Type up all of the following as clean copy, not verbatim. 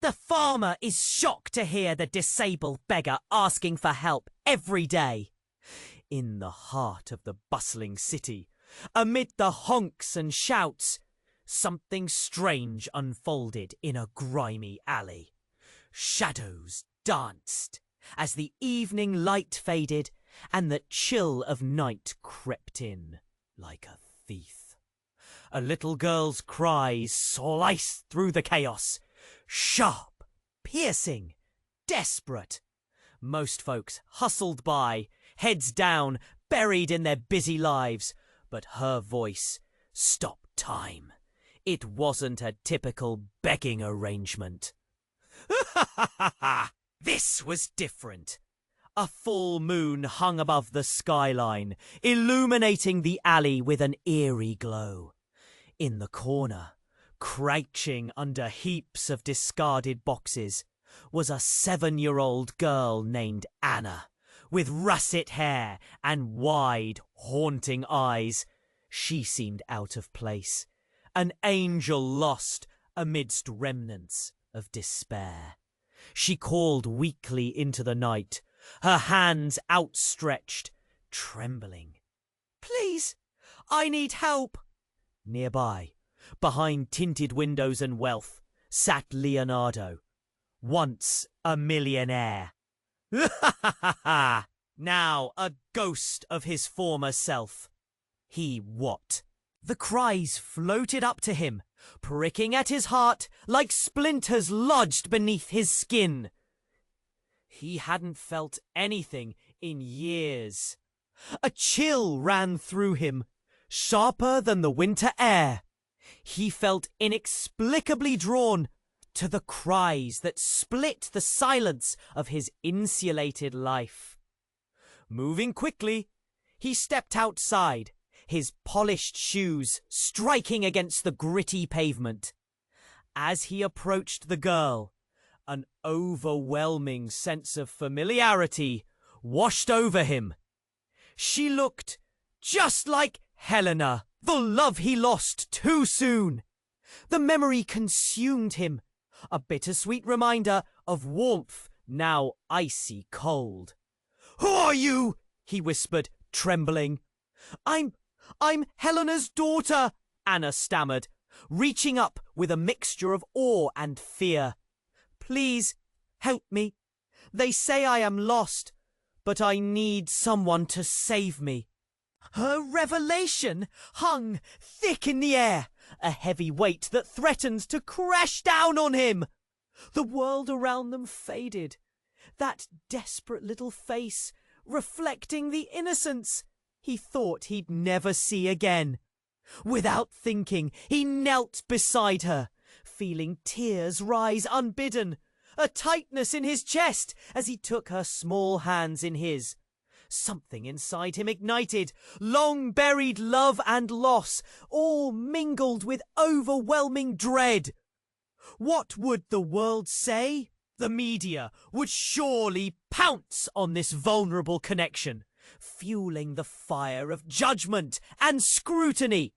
The farmer is shocked to hear the disabled beggar asking for help every day. In the heart of the bustling city, amid the honks and shouts, something strange unfolded in a grimy alley. Shadows danced as the evening light faded and the chill of night crept in like a thief. A little girl's cries sliced through the chaos, sharp, piercing, desperate. Most folks hustled by, heads down, buried in their busy lives, but her voice stopped time. It wasn't a typical begging arrangement. This was different. A full moon hung above the skyline, illuminating the alley with an eerie glow. In the corner, crouching under heaps of discarded boxes, was a 7-year-old girl named Anna, with russet hair and wide, haunting eyes. She seemed out of place, an angel lost amidst remnants of despair. She called weakly into the night, her hands outstretched, trembling. "Please, I need help." Nearby, behind tinted windows and wealth, sat Leonardo, once a millionaire. Now a ghost of his former self. He what? The cries floated up to him, pricking at his heart like splinters lodged beneath his skin. He hadn't felt anything in years. A chill ran through him, sharper than the winter air. He felt inexplicably drawn to the cries that split the silence of his insulated life. Moving quickly, he stepped outside, his polished shoes striking against the gritty pavement. As he approached the girl, an overwhelming sense of familiarity washed over him. She looked just like Helena, the love he lost too soon. The memory consumed him, a bittersweet reminder of warmth now icy cold. "Who are you?" he whispered, trembling. I'm Helena's daughter," Anna stammered, reaching up with a mixture of awe and fear. "Please, help me. They say I am lost, but I need someone to save me." Her revelation hung thick in the air, a heavy weight that threatened to crash down on him. The world around them faded, that desperate little face reflecting the innocence he thought he'd never see again. Without thinking, he knelt beside her, feeling tears rise unbidden, a tightness in his chest as he took her small hands in his. Something inside him ignited, long-buried love and loss, all mingled with overwhelming dread. What would the world say? The media would surely pounce on this vulnerable connection, fueling the fire of judgment and scrutiny.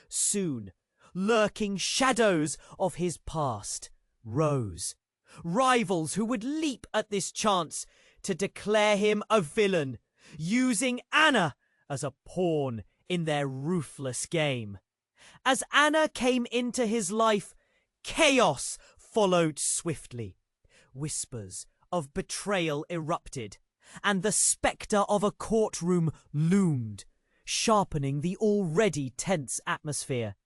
Soon, lurking shadows of his past rose, rivals who would leap at this chance to declare him a villain, using Anna as a pawn in their ruthless game. As Anna came into his life, chaos followed swiftly. Whispers of betrayal erupted, and the spectre of a courtroom loomed, sharpening the already tense atmosphere.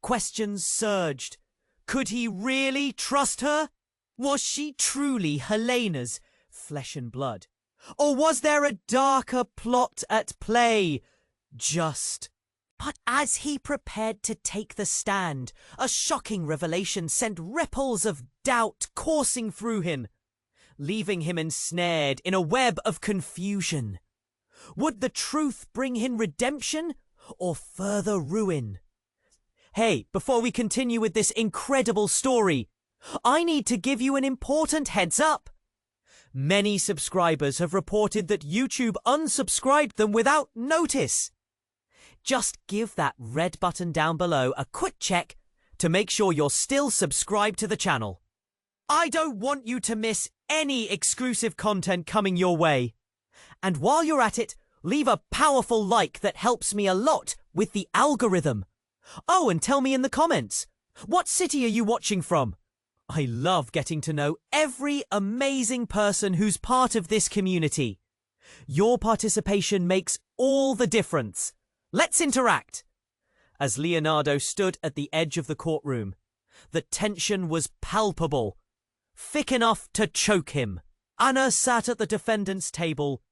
Questions surged. Could he really trust her? Was she truly Helena's flesh and blood? Or was there a darker plot at play? But as he prepared to take the stand, a shocking revelation sent ripples of doubt coursing through him, leaving him ensnared in a web of confusion. Would the truth bring him redemption or further ruin? Hey, before we continue with this incredible story, I need to give you an important heads up. Many subscribers have reported that YouTube unsubscribed them without notice. Just give that red button down below a quick check to make sure you're still subscribed to the channel. I don't want you to miss any exclusive content coming your way. And while you're at it, leave a powerful like that helps me a lot with the algorithm. Oh, and tell me in the comments, what city are you watching from? I love getting to know every amazing person who's part of this community. Your participation makes all the difference. Let's interact. As Leonardo stood at the edge of the courtroom, the tension was palpable, thick enough to choke him. Anna sat at the defendant's table,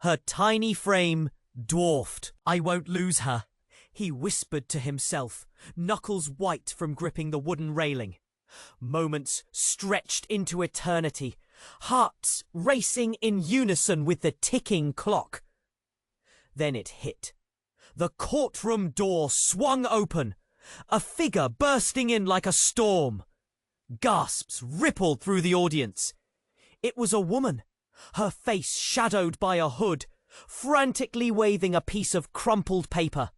her tiny frame dwarfed. I won't lose her, he whispered to himself, knuckles white from gripping the wooden railing. Moments stretched into eternity, hearts racing in unison with the ticking clock. Then it hit. The courtroom door swung open, a figure bursting in like a storm. Gasps rippled through the audience. It was a woman, her face shadowed by a hood, frantically waving a piece of crumpled paper.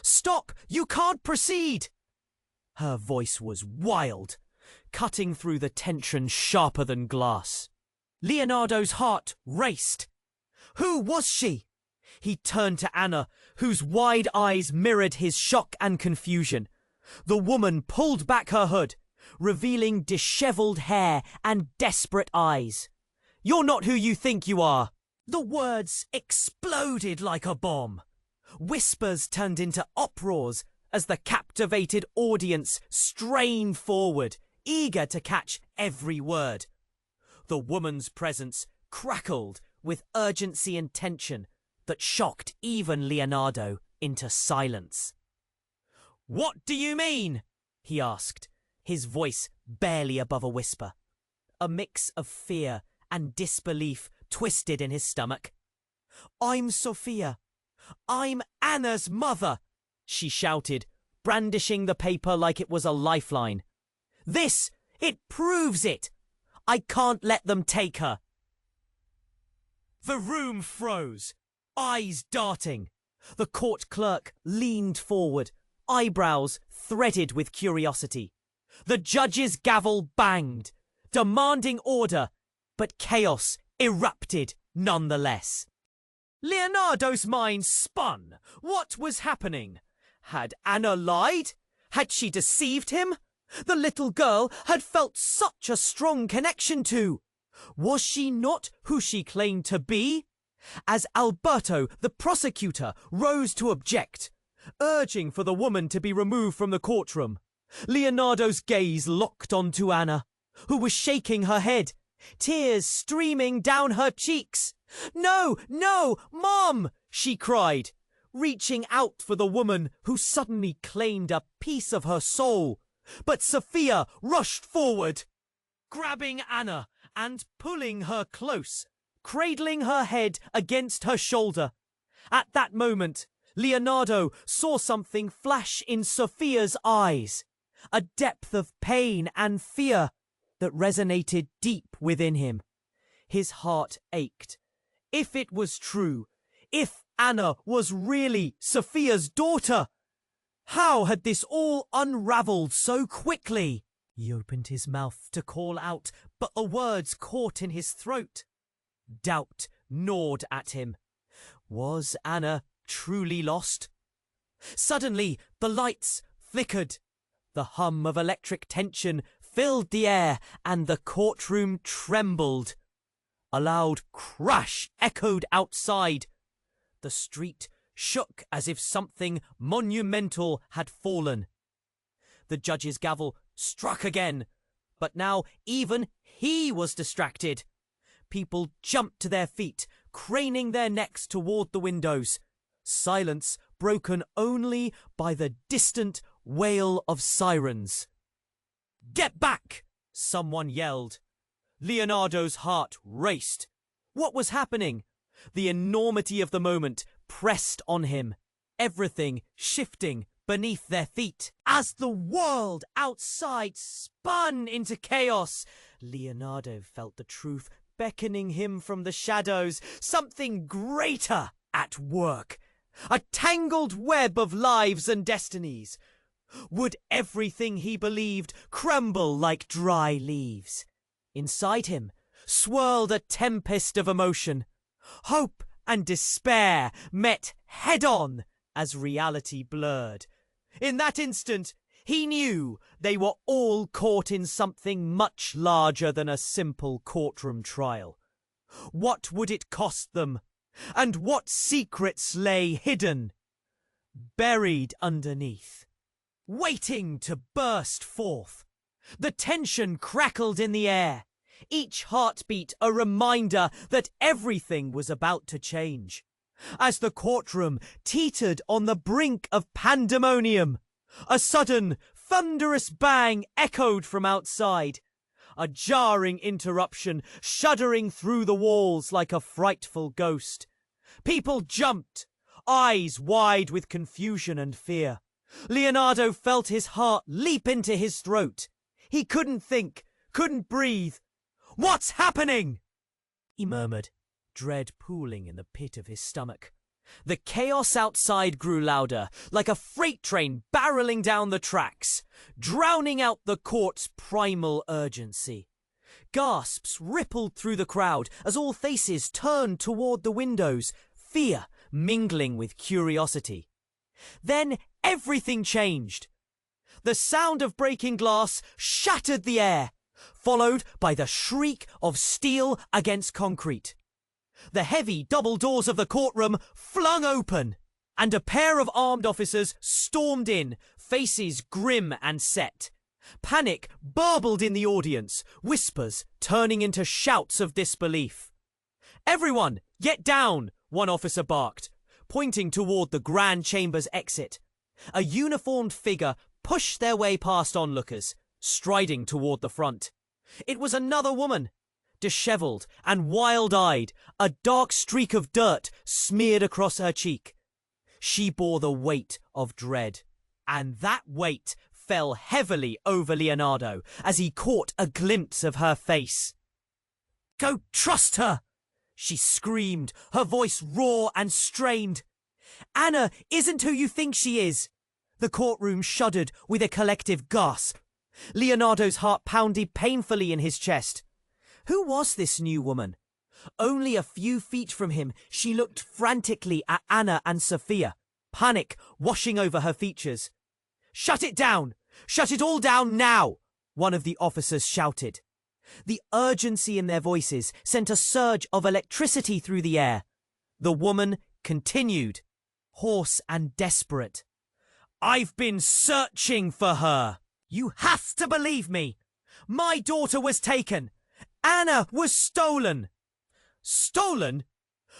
"Stop! You can't proceed!" Her voice was wild, cutting through the tension sharper than glass. Leonardo's heart raced. Who was she? He turned to Anna, whose wide eyes mirrored his shock and confusion. The woman pulled back her hood, revealing disheveled hair and desperate eyes. "You're not who you think you are." The words exploded like a bomb. Whispers turned into uproars as the captivated audience strained forward, eager to catch every word. The woman's presence crackled with urgency and tension that shocked even Leonardo into silence. "What do you mean?" he asked, his voice barely above a whisper. A mix of fear and disbelief twisted in his stomach. "I'm Sophia. I'm Anna's mother," she shouted, brandishing the paper like it was a lifeline. It proves it. I can't let them take her." The room froze, eyes darting. The court clerk leaned forward, eyebrows threaded with curiosity. The judge's gavel banged, demanding order, but chaos erupted nonetheless. Leonardo's mind spun. What was happening? Had Anna lied? Had she deceived him? The little girl had felt such a strong connection to. Was she not who she claimed to be? As Alberto, the prosecutor, rose to object, urging for the woman to be removed from the courtroom, Leonardo's gaze locked onto Anna, who was shaking her head, tears streaming down her cheeks. "No, no, Mom!" she cried, reaching out for the woman who suddenly claimed a piece of her soul. But Sophia rushed forward, grabbing Anna and pulling her close, cradling her head against her shoulder. At that moment, Leonardo saw something flash in Sophia's eyes, a depth of pain and fear that resonated deep within him. His heart ached. If it was true, if Anna was really Sophia's daughter, how had this all unraveled so quickly? He opened his mouth to call out, but the words caught in his throat. Doubt gnawed at him. Was Anna truly lost? Suddenly, the lights flickered. The hum of electric tension filled the air, and the courtroom trembled. A loud crash echoed outside. The street shook as if something monumental had fallen. The judge's gavel struck again, but now even he was distracted. People jumped to their feet, craning their necks toward the windows. Silence broken only by the distant wail of sirens. "Get back!" someone yelled. Leonardo's heart raced. What was happening? The enormity of the moment pressed on him, everything shifting beneath their feet. As the world outside spun into chaos, Leonardo felt the truth beckoning him from the shadows, something greater at work, a tangled web of lives and destinies. Would everything he believed crumble like dry leaves? Inside him swirled a tempest of emotion. Hope and despair met head-on as reality blurred. In that instant, he knew they were all caught in something much larger than a simple courtroom trial. What would it cost them? And what secrets lay hidden, buried underneath, waiting to burst forth? The tension crackled in the air, each heartbeat a reminder that everything was about to change. As the courtroom teetered on the brink of pandemonium, a sudden, thunderous bang echoed from outside, a jarring interruption shuddering through the walls like a frightful ghost. People jumped, eyes wide with confusion and fear. Leonardo felt his heart leap into his throat. He couldn't think, couldn't breathe. "What's happening?" he murmured, dread pooling in the pit of his stomach. The chaos outside grew louder, like a freight train barreling down the tracks, drowning out the court's primal urgency. Gasps rippled through the crowd as all faces turned toward the windows, fear mingling with curiosity. Then everything changed. The sound of breaking glass shattered the air, followed by the shriek of steel against concrete. The heavy double doors of the courtroom flung open, and a pair of armed officers stormed in, faces grim and set. Panic burbled in the audience, whispers turning into shouts of disbelief. "Everyone, get down!" one officer barked, pointing toward the grand chamber's exit. A uniformed figure pushed their way past onlookers, striding toward the front. It was another woman, dishevelled and wild-eyed, a dark streak of dirt smeared across her cheek. She bore the weight of dread, and that weight fell heavily over Leonardo as he caught a glimpse of her face. "Go trust her!" she screamed, her voice raw and strained. "Anna isn't who you think she is." The courtroom shuddered with a collective gasp. Leonardo's heart pounded painfully in his chest. Who was this new woman? Only a few feet from him, she looked frantically at Anna and Sophia, panic washing over her features. "Shut it down! Shut it all down now!" one of the officers shouted. The urgency in their voices sent a surge of electricity through the air. The woman continued, hoarse and desperate. "I've been searching for her. You have to believe me. My daughter was taken. Anna was stolen." Stolen?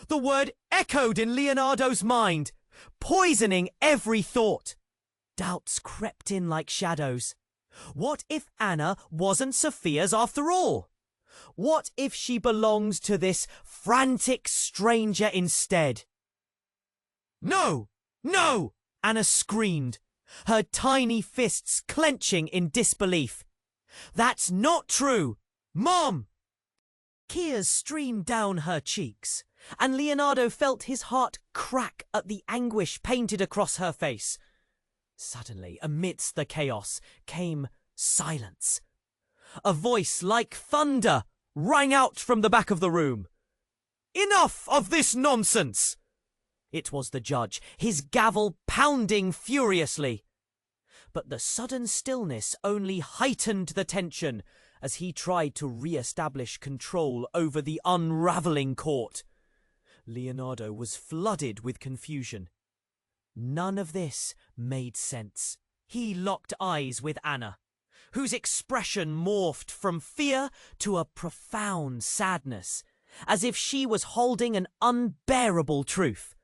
The word echoed in Leonardo's mind, poisoning every thought. Doubts crept in like shadows. What if Anna wasn't Sophia's after all? What if she belonged to this frantic stranger instead? "No! No!" Anna screamed, her tiny fists clenching in disbelief. "That's not true! Mom!" Tears streamed down her cheeks, and Leonardo felt his heart crack at the anguish painted across her face. Suddenly, amidst the chaos, came silence. A voice like thunder rang out from the back of the room. "Enough of this nonsense!" It was the judge, his gavel pounding furiously. But the sudden stillness only heightened the tension as he tried to re-establish control over the unravelling court. Leonardo was flooded with confusion. None of this made sense. He locked eyes with Anna, whose expression morphed from fear to a profound sadness, as if she was holding an unbearable truth.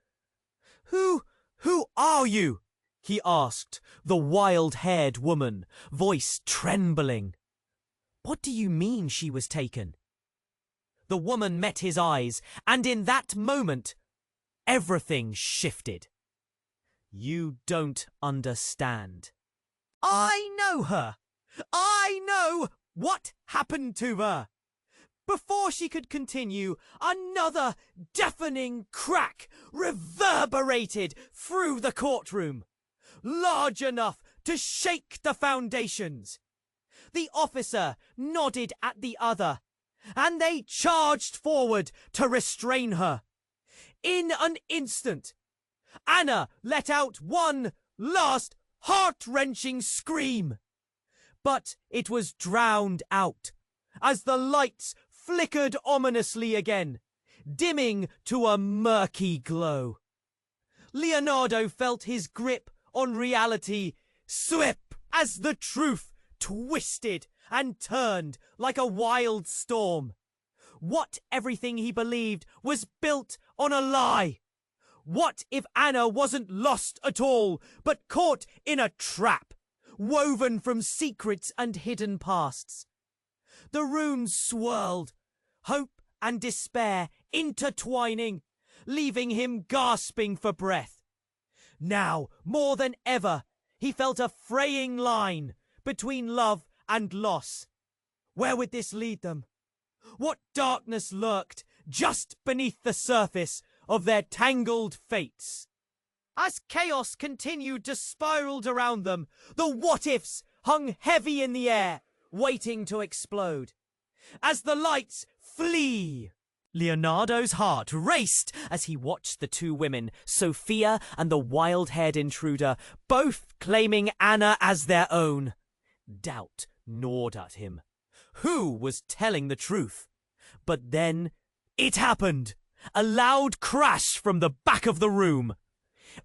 Who are you?" he asked, the wild-haired woman, voice trembling. "What do you mean she was taken?" The woman met his eyes, and in that moment, everything shifted. "You don't understand. I know her. I know what happened to her." Before she could continue, another deafening crack reverberated through the courtroom, large enough to shake the foundations. The officer nodded at the other, and they charged forward to restrain her. In an instant, Anna let out one last heart-wrenching scream. But it was drowned out as the lights flickered ominously again, dimming to a murky glow. Leonardo felt his grip on reality slip as the truth twisted and turned like a wild storm. What everything he believed was built on a lie? What if Anna wasn't lost at all, but caught in a trap, woven from secrets and hidden pasts? The runes swirled, hope and despair intertwining, leaving him gasping for breath. Now, more than ever, he felt a fraying line between love and loss. Where would this lead them? What darkness lurked just beneath the surface of their tangled fates? As chaos continued to spiral around them, the what-ifs hung heavy in the air, waiting to explode. As the lights flee, Leonardo's heart raced as he watched the two women, Sophia and the wild-haired intruder, both claiming Anna as their own. Doubt gnawed at him. Who was telling the truth? But then it happened. A loud crash from the back of the room.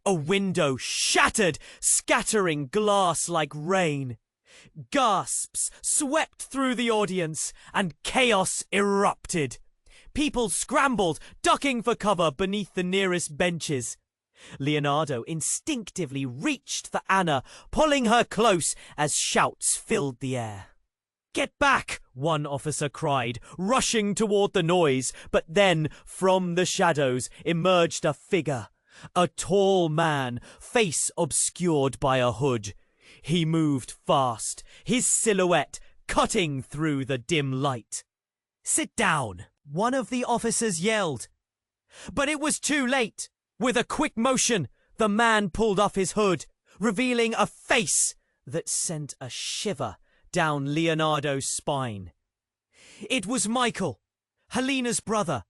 A window shattered, scattering glass like rain. Gasps swept through the audience, and chaos erupted. People scrambled, ducking for cover beneath the nearest benches. Leonardo instinctively reached for Anna, pulling her close as shouts filled the air. "Get back!" one officer cried, rushing toward the noise, but then, from the shadows, emerged a figure. A tall man, face obscured by a hood. He moved fast, his silhouette cutting through the dim light. "Sit down!" one of the officers yelled. But it was too late. With a quick motion, the man pulled off his hood, revealing a face that sent a shiver down Leonardo's spine. It was Michael, Helena's brother,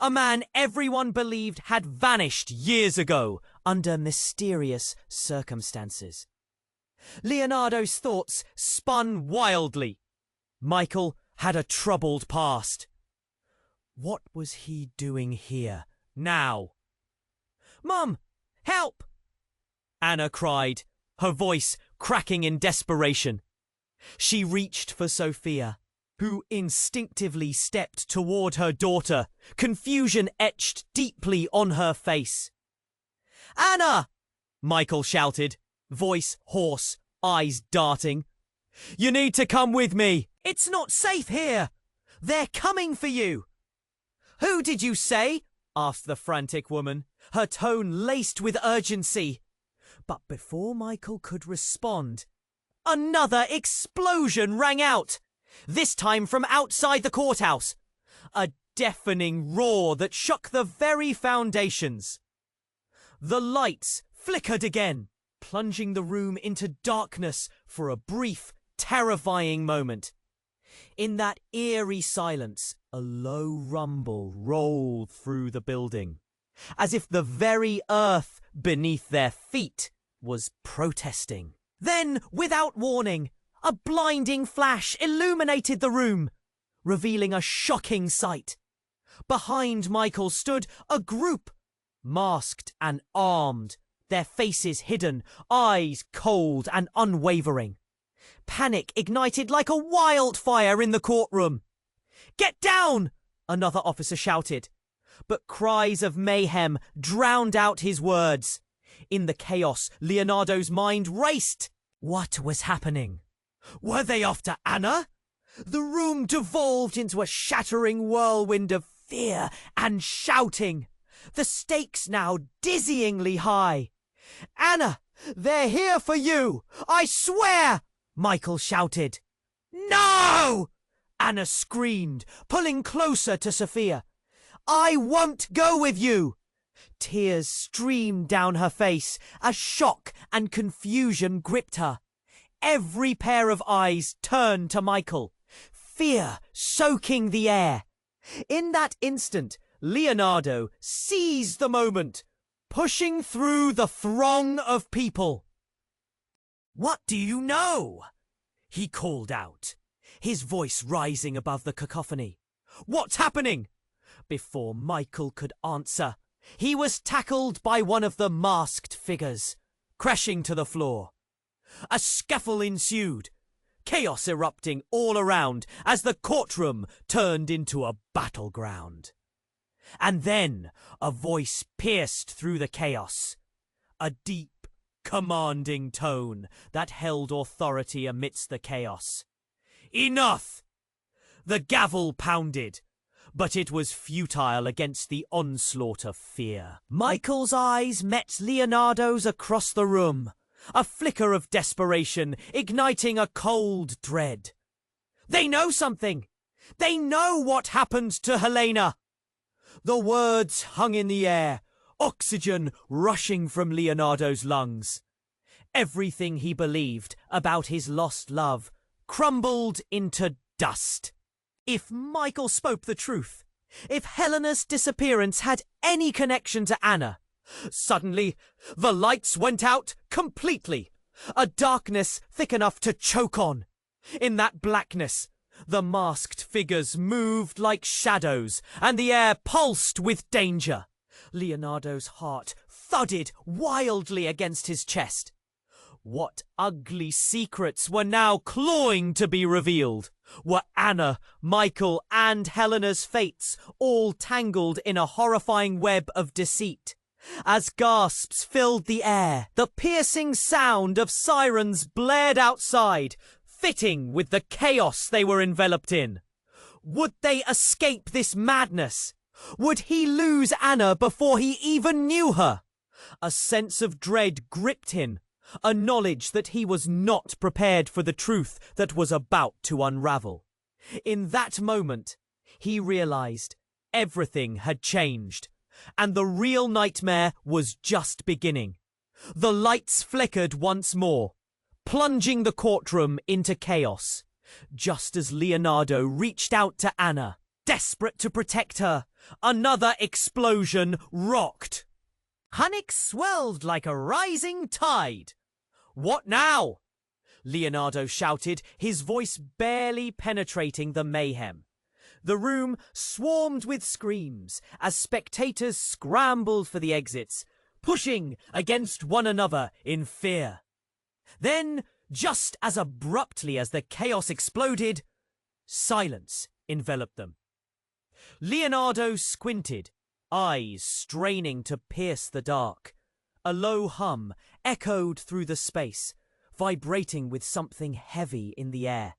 a man everyone believed had vanished years ago under mysterious circumstances. Leonardo's thoughts spun wildly. Michael had a troubled past. What was he doing here now? "Mum, help!" Anna cried, her voice cracking in desperation. She reached for Sophia, who instinctively stepped toward her daughter, confusion etched deeply on her face. "Anna!" Michael shouted, voice hoarse, eyes darting. "You need to come with me. It's not safe here. They're coming for you." "Who did you say?" asked the frantic woman, her tone laced with urgency. But before Michael could respond, another explosion rang out, this time from outside the courthouse. A deafening roar that shook the very foundations. The lights flickered again, plunging the room into darkness for a brief, terrifying moment. In that eerie silence, a low rumble rolled through the building, as if the very earth beneath their feet was protesting. Then, without warning, a blinding flash illuminated the room, revealing a shocking sight. Behind Michael stood a group, masked and armed, their faces hidden, eyes cold and unwavering. Panic ignited like a wildfire in the courtroom. "Get down!" another officer shouted. But cries of mayhem drowned out his words. In the chaos, Leonardo's mind raced. What was happening? Were they after Anna? The room devolved into a shattering whirlwind of fear and shouting. The stakes now dizzyingly high. "Anna, they're here for you! I swear!" Michael shouted. "No!" Anna screamed, pulling closer to Sophia. "I won't go with you!" Tears streamed down her face as shock and confusion gripped her. every pair of eyes turned to Michael, fear soaking the air. In that instant, Leonardo seized the moment, pushing through the throng of people. "What do you know?" he called out, his voice rising above the cacophony. "What's happening?" Before Michael could answer, he was tackled by one of the masked figures, crashing to the floor. A scuffle ensued, chaos erupting all around as the courtroom turned into a battleground. And then a voice pierced through the chaos, a deep, commanding tone that held authority amidst the chaos. "Enough!" The gavel pounded, but it was futile against the onslaught of fear. Michael's eyes met Leonardo's across the room, a flicker of desperation igniting a cold dread. "They know something! They know what happened to Helena!" The words hung in the air, oxygen rushing from Leonardo's lungs. Everything he believed about his lost love crumbled into dust. If Michael spoke the truth, if Helena's disappearance had any connection to Anna, suddenly the lights went out completely, a darkness thick enough to choke on. In that blackness, the masked figures moved like shadows, and the air pulsed with danger. Leonardo's heart thudded wildly against his chest. What ugly secrets were now clawing to be revealed? Were Anna, Michael, and Helena's fates all tangled in a horrifying web of deceit? As gasps filled the air, the piercing sound of sirens blared outside, fitting with the chaos they were enveloped in. Would they escape this madness? Would he lose Anna before he even knew her? A sense of dread gripped him, a knowledge that he was not prepared for the truth that was about to unravel. In that moment, he realized everything had changed, and the real nightmare was just beginning. The lights flickered once more, plunging the courtroom into chaos. Just as Leonardo reached out to Anna, desperate to protect her, another explosion rocked. Panic swelled like a rising tide. "What now?" Leonardo shouted, his voice barely penetrating the mayhem. The room swarmed with screams as spectators scrambled for the exits, pushing against one another in fear. Then, just as abruptly as the chaos exploded, silence enveloped them. Leonardo squinted, eyes straining to pierce the dark. A low hum echoed through the space, vibrating with something heavy in the air.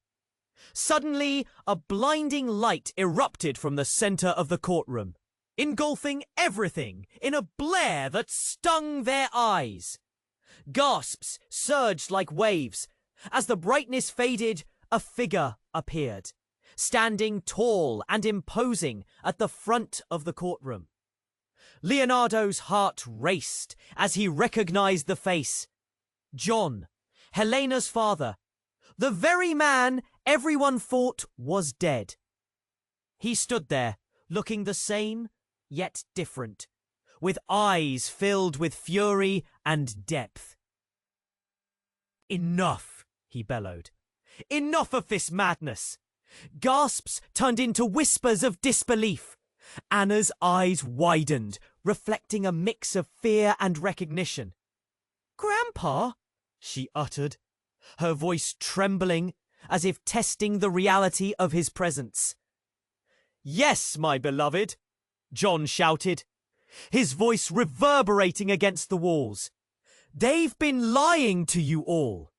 Suddenly, a blinding light erupted from the center of the courtroom, engulfing everything in a blare that stung their eyes. Gasps surged like waves. As the brightness faded, a figure appeared, standing tall and imposing at the front of the courtroom. Leonardo's heart raced as he recognized the face. John, Helena's father, the very man everyone thought was dead. He stood there, looking the same, yet different, with eyes filled with fury and depth. "Enough," he bellowed. "Enough of this madness." Gasps turned into whispers of disbelief. Anna's eyes widened, reflecting a mix of fear and recognition. "Grandpa?" she uttered, her voice trembling as if testing the reality of his presence. "Yes, my beloved," John shouted, his voice reverberating against the walls. "They've been lying to you all."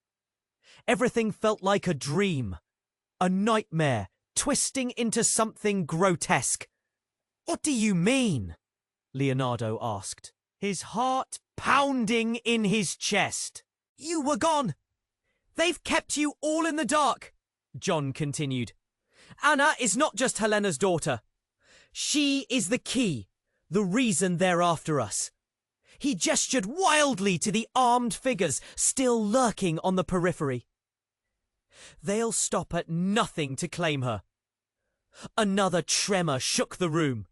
Everything felt like a dream, a nightmare twisting into something grotesque. "What do you mean?" Leonardo asked, his heart pounding in his chest. "You were gone. They've kept you all in the dark," John continued. "Anna is not just Helena's daughter. She is the key, the reason they're after us." He gestured wildly to the armed figures still lurking on the periphery. They'll stop at nothing to claim her. Another tremor shook the room,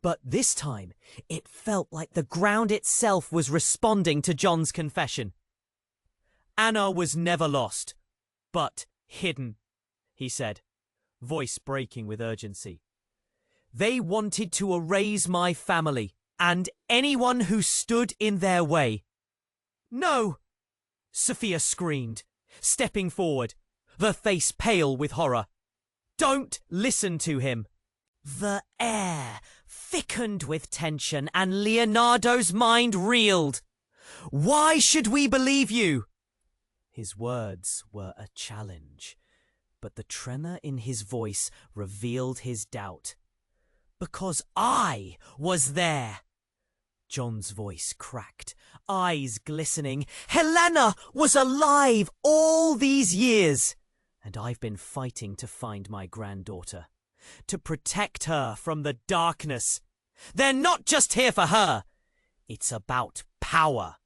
but this time it felt like the ground itself was responding to John's confession. Anna was never lost, but hidden, he said, voice breaking with urgency. They wanted to erase my family and anyone who stood in their way. No! Sophia screamed, stepping forward, her face pale with horror. Don't listen to him. The air thickened with tension and Leonardo's mind reeled. Why should we believe you? His words were a challenge, but the tremor in his voice revealed his doubt. Because I was there. John's voice cracked, eyes glistening. Helena was alive all these years, and I've been fighting to find my granddaughter, to protect her from the darkness. They're not just here for her. It's about power,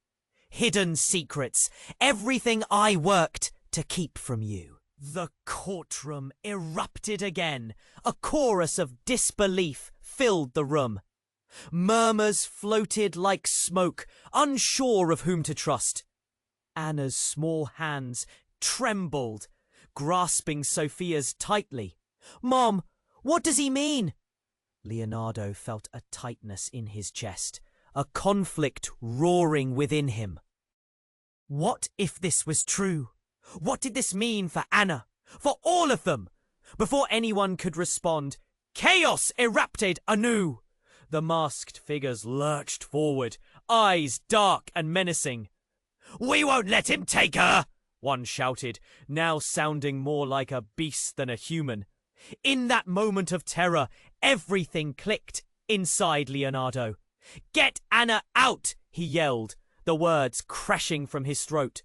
hidden secrets, everything I worked to keep from you. The courtroom erupted again. A chorus of disbelief filled the room. Murmurs floated like smoke, unsure of whom to trust. Anna's small hands trembled, grasping Sophia's tightly. Mom, what does he mean? Leonardo felt a tightness in his chest, a conflict roaring within him. What if this was true? What did this mean for Anna? For all of them? Before anyone could respond, chaos erupted anew. The masked figures lurched forward, eyes dark and menacing. We won't let him take her! One shouted, now sounding more like a beast than a human. In that moment of terror, everything clicked inside Leonardo. Get Anna out, he yelled, the words crashing from his throat.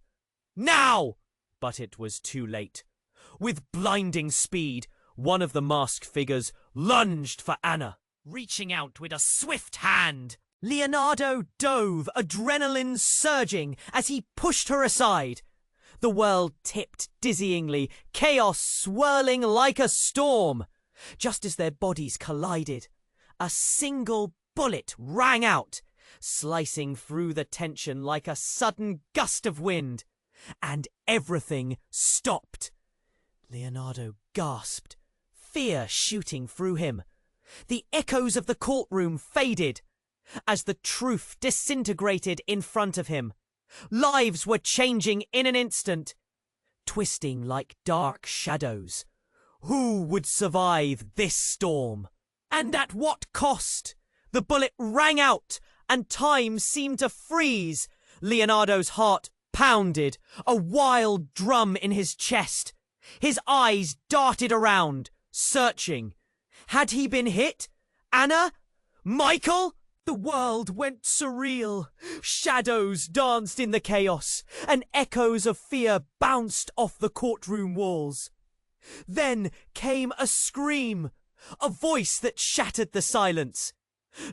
Now! But it was too late. With blinding speed, one of the masked figures lunged for Anna, reaching out with a swift hand. Leonardo dove, adrenaline surging as he pushed her aside. The world tipped dizzyingly, chaos swirling like a storm. Just as their bodies collided, a single bullet rang out, slicing through the tension like a sudden gust of wind. And everything stopped. Leonardo gasped, fear shooting through him. The echoes of the courtroom faded as the truth disintegrated in front of him. Lives were changing in an instant, twisting like dark shadows. Who would survive this storm? And at what cost? The bullet rang out, and time seemed to freeze. Leonardo's heart pounded, a wild drum in his chest. His eyes darted around, searching. Had he been hit? Anna? Michael? The world went surreal. Shadows danced in the chaos, and echoes of fear bounced off the courtroom walls. Then came a scream, a voice that shattered the silence.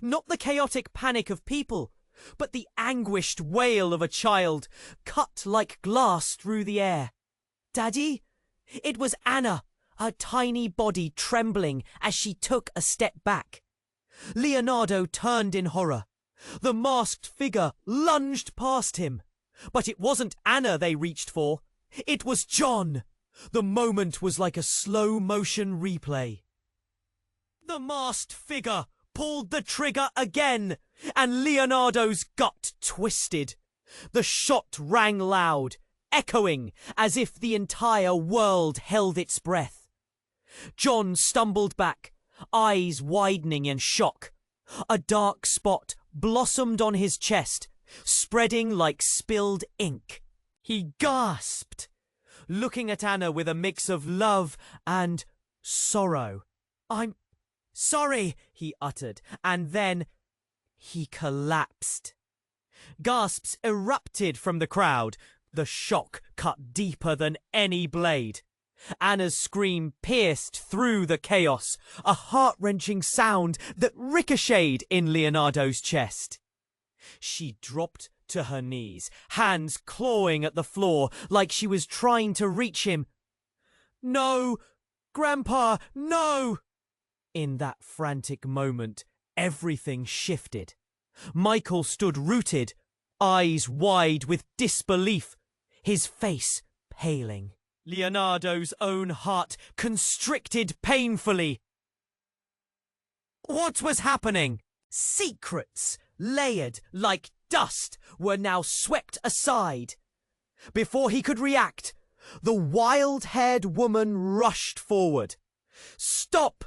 Not the chaotic panic of people, but the anguished wail of a child, cut like glass through the air. Daddy? It was Anna, her tiny body trembling as she took a step back. Leonardo turned in horror. The masked figure lunged past him. But it wasn't Anna they reached for. It was John. The moment was like a slow-motion replay. The masked figure pulled the trigger again, and Leonardo's gut twisted. The shot rang loud, echoing as if the entire world held its breath. John stumbled back, eyes widening in shock. A dark spot blossomed on his chest, spreading like spilled ink. He gasped, looking at Anna with a mix of love and sorrow. I'm sorry, he uttered, and then he collapsed. Gasps erupted from the crowd. The shock cut deeper than any blade. Anna's scream pierced through the chaos, a heart-wrenching sound that ricocheted in Leonardo's chest. She dropped to her knees, hands clawing at the floor like she was trying to reach him. No! Grandpa, no! In that frantic moment, everything shifted. Michael stood rooted, eyes wide with disbelief, his face paling. Leonardo's own heart constricted painfully. What was happening? Secrets, layered like dust, were now swept aside. Before he could react, the wild-haired woman rushed forward. "Stop!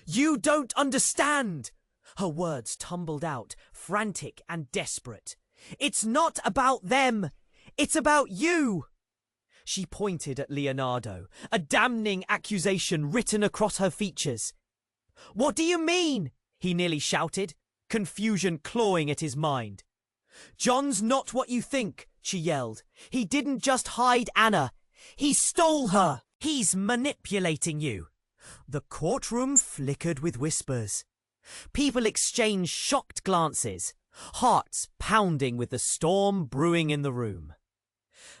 You don't understand!" Her words tumbled out, frantic and desperate. "It's not about them. It's about you." She pointed at Leonardo, a damning accusation written across her features. "What do you mean?" he nearly shouted, confusion clawing at his mind. "John's not what you think," she yelled. "He didn't just hide Anna. He stole her. He's manipulating you." The courtroom flickered with whispers. People exchanged shocked glances, hearts pounding with the storm brewing in the room.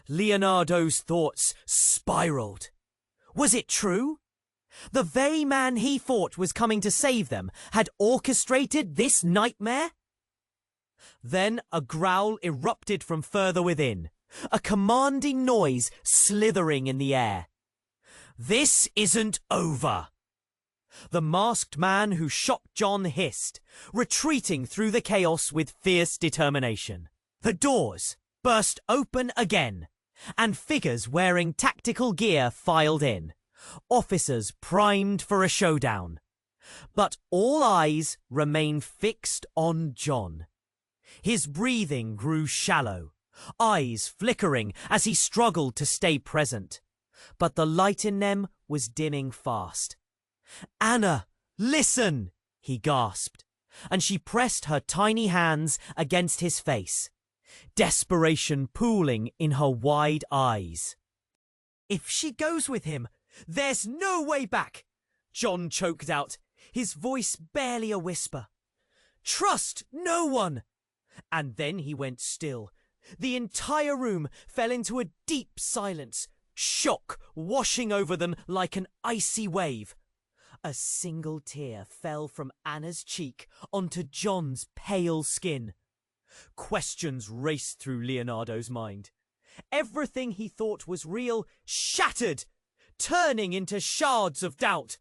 Leonardo's thoughts spiraled. Was it true? The very man he thought was coming to save them had orchestrated this nightmare? Then a growl erupted from further within, a commanding noise slithering in the air. "This isn't over." The masked man who shot John hissed, retreating through the chaos with fierce determination. The doors burst open again, and figures wearing tactical gear filed in, officers primed for a showdown. But all eyes remained fixed on John. His breathing grew shallow, eyes flickering as he struggled to stay present. But the light in them was dimming fast. "Anna, listen!" he gasped, and she pressed her tiny hands against his face, desperation pooling in her wide eyes. "If she goes with him, there's no way back," John choked out, his voice barely a whisper. "Trust no one." And then he went still. The entire room fell into a deep silence, shock washing over them like an icy wave. A single tear fell from Anna's cheek onto John's pale skin. Questions raced through Leonardo's mind. Everything he thought was real shattered, turning into shards of doubt.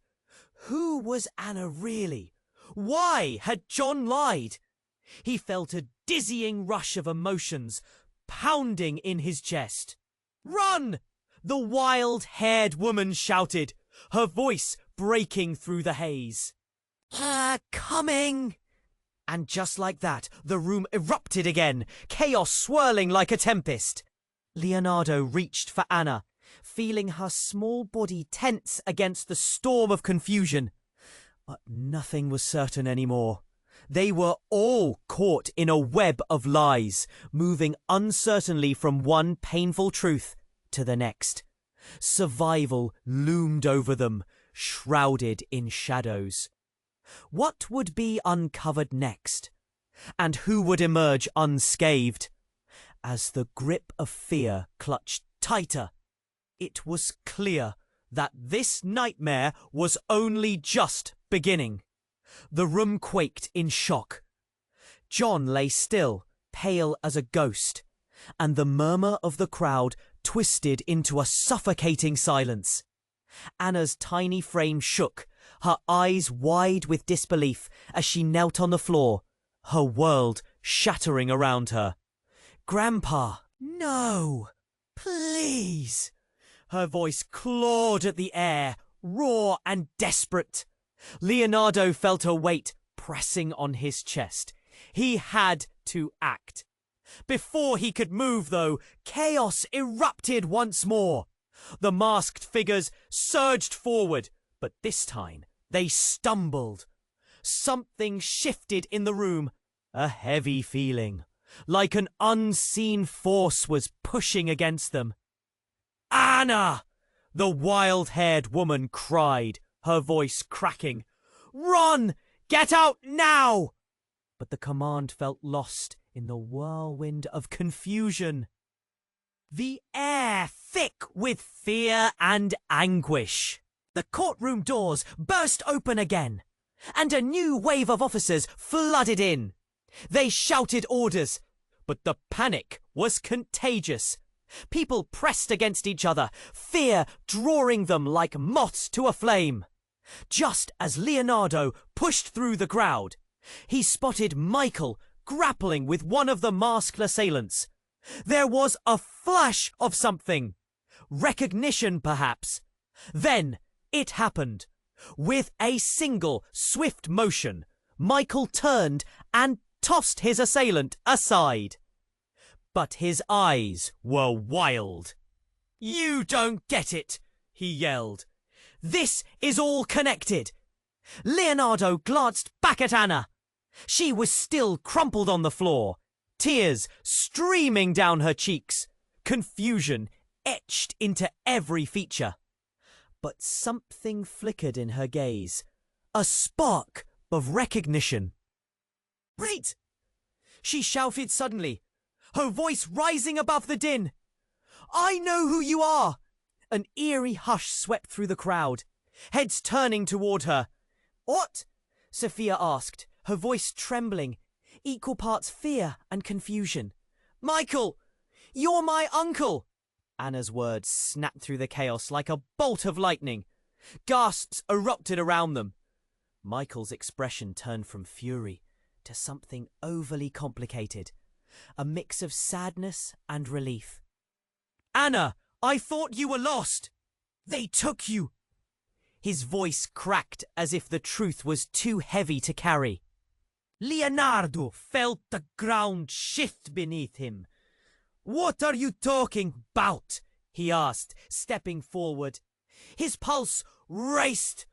Who was Anna really? Why had John lied? He felt a dizzying rush of emotions pounding in his chest. "Run!" the wild-haired woman shouted, her voice breaking through the haze. Coming! And just like that, the room erupted again, chaos swirling like a tempest. Leonardo reached for Anna, feeling her small body tense against the storm of confusion. But nothing was certain anymore. They were all caught in a web of lies, moving uncertainly from one painful truth to the next. Survival loomed over them, shrouded in shadows. What would be uncovered next? And who would emerge unscathed? As the grip of fear clutched tighter, it was clear that this nightmare was only just beginning. The room quaked in shock. John lay still, pale as a ghost, and the murmur of the crowd twisted into a suffocating silence. Anna's tiny frame shook, her eyes wide with disbelief as she knelt on the floor, her world shattering around her. "Grandpa, no! Please!" Her voice clawed at the air, raw and desperate. Leonardo felt a weight pressing on his chest. He had to act. Before he could move, though, chaos erupted once more. The masked figures surged forward, but this time they stumbled. Something shifted in the room, a heavy feeling, like an unseen force was pushing against them. "Anna!" the wild-haired woman cried, her voice cracking. "Run! Get out now!" But the command felt lost in the whirlwind of confusion. the air thick with fear and anguish. The courtroom doors burst open again, and a new wave of officers flooded in. They shouted orders, but the panic was contagious. People pressed against each other, fear drawing them like moths to a flame. Just as Leonardo pushed through the crowd, he spotted Michael grappling with one of the masked assailants. There was a flash of something. Recognition, perhaps. Then it happened. With a single swift motion, Michael turned and tossed his assailant aside. But his eyes were wild. "You don't get it," he yelled. "This is all connected." Leonardo glanced back at Anna. She was still crumpled on the floor, tears streaming down her cheeks, confusion etched into every feature. But something flickered in her gaze, a spark of recognition. "Wait!" she shouted suddenly, her voice rising above the din. "I know who you are!" An eerie hush swept through the crowd, heads turning toward her. "What?" Sophia asked, her voice trembling, equal parts fear and confusion. "Michael, you're my uncle!" Anna's words snapped through the chaos like a bolt of lightning. Gasps erupted around them. Michael's expression turned from fury to something overly complicated, a mix of sadness and relief. "Anna, I thought you were lost. They took you." His voice cracked as if the truth was too heavy to carry. Leonardo felt the ground shift beneath him. "What are you talking about?" he asked, stepping forward. His pulse raced.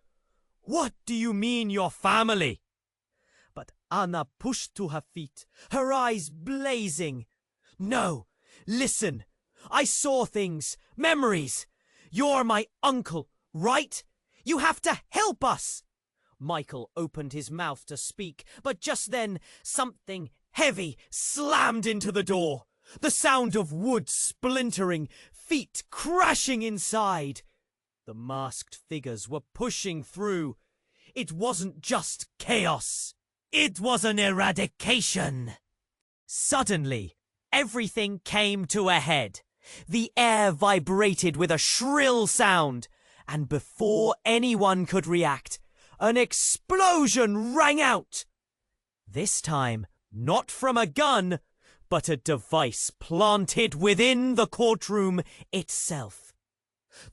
"What do you mean, your family?" But Anna pushed to her feet, her eyes blazing. "No, listen. I saw things, memories. You're my uncle, right? You have to help us." Michael opened his mouth to speak, but just then something heavy slammed into the door. The sound of wood splintering, feet crashing inside. The masked figures were pushing through. It wasn't just chaos. It was an eradication. Suddenly, everything came to a head. The air vibrated with a shrill sound, and before anyone could react, an explosion rang out. This time, not from a gun, but a device planted within the courtroom itself.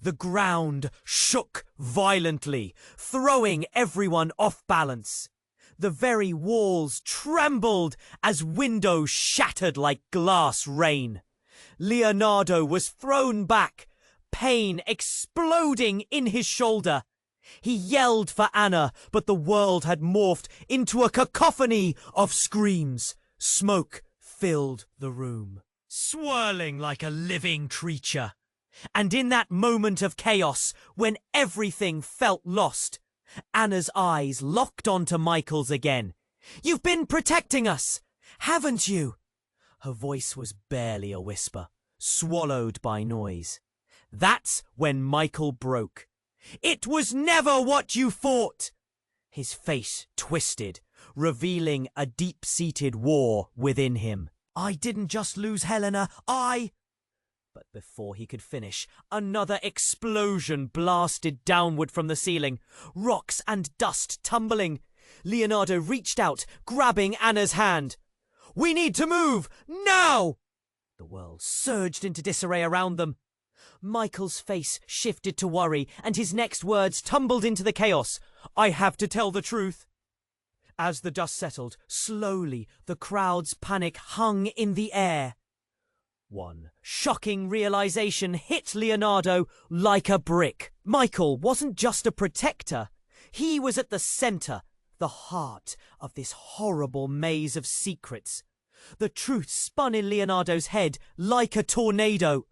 The ground shook violently, throwing everyone off balance. The very walls trembled as windows shattered like glass rain. Leonardo was thrown back, pain exploding in his shoulder. He yelled for Anna, but the world had morphed into a cacophony of screams. Smoke filled the room, swirling like a living creature. And in that moment of chaos, when everything felt lost, Anna's eyes locked onto Michael's again. "You've been protecting us, haven't you?" Her voice was barely a whisper, swallowed by noise. That's when Michael broke. "It was never what you thought!" His face twisted, revealing a deep-seated war within him. "I didn't just lose Helena, But before he could finish, another explosion blasted downward from the ceiling, rocks and dust tumbling. Leonardo reached out, grabbing Anna's hand. "We need to move, now!" The world surged into disarray around them. Michael's face shifted to worry, and his next words tumbled into the chaos. "I have to tell the truth." As the dust settled, slowly the crowd's panic hung in the air. One shocking realization hit Leonardo like a brick. Michael wasn't just a protector. He was at the center, the heart of this horrible maze of secrets. The truth spun in Leonardo's head like a tornado.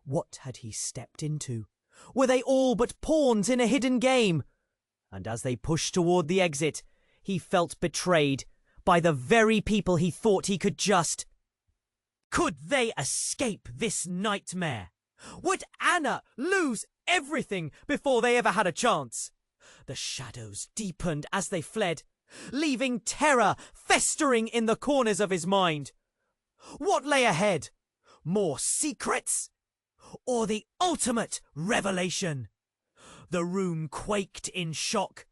What had he stepped into? Were they all but pawns in a hidden game? And as they pushed toward the exit, he felt betrayed by the very people he thought he could just Could they escape this nightmare? Would Anna lose everything before they ever had a chance? The shadows deepened as they fled, leaving terror festering in the corners of his mind. What lay ahead? More secrets? Or the ultimate revelation? The room quaked in shock.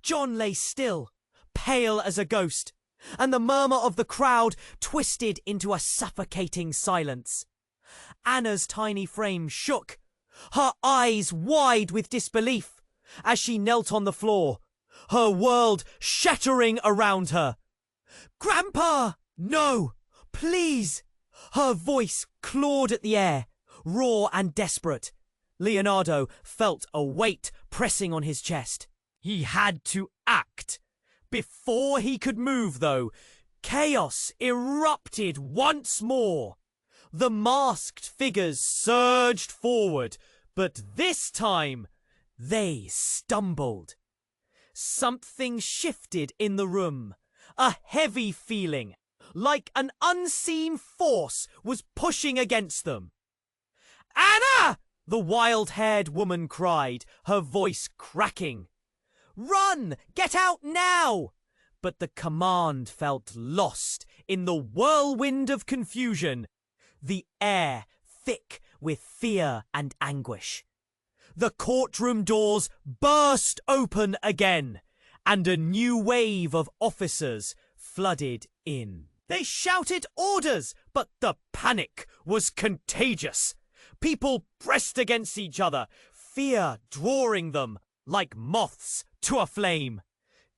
John lay still, pale as a ghost, and the murmur of the crowd twisted into a suffocating silence. Anna's tiny frame shook, her eyes wide with disbelief, as she knelt on the floor, her world shattering around her. "Grandpa! No! Please!" Her voice clawed at the air, raw and desperate. Leonardo felt a weight pressing on his chest. He had to act. Before he could move, though, chaos erupted once more. The masked figures surged forward, but this time they stumbled. Something shifted in the room, a heavy feeling, like an unseen force was pushing against them. "Anna!" the wild-haired woman cried, her voice cracking. "Run! Get out now!" But the command felt lost in the whirlwind of confusion, the air thick with fear and anguish. The courtroom doors burst open again, and a new wave of officers flooded in. They shouted orders, but the panic was contagious. People pressed against each other, fear drawing them like moths to a flame.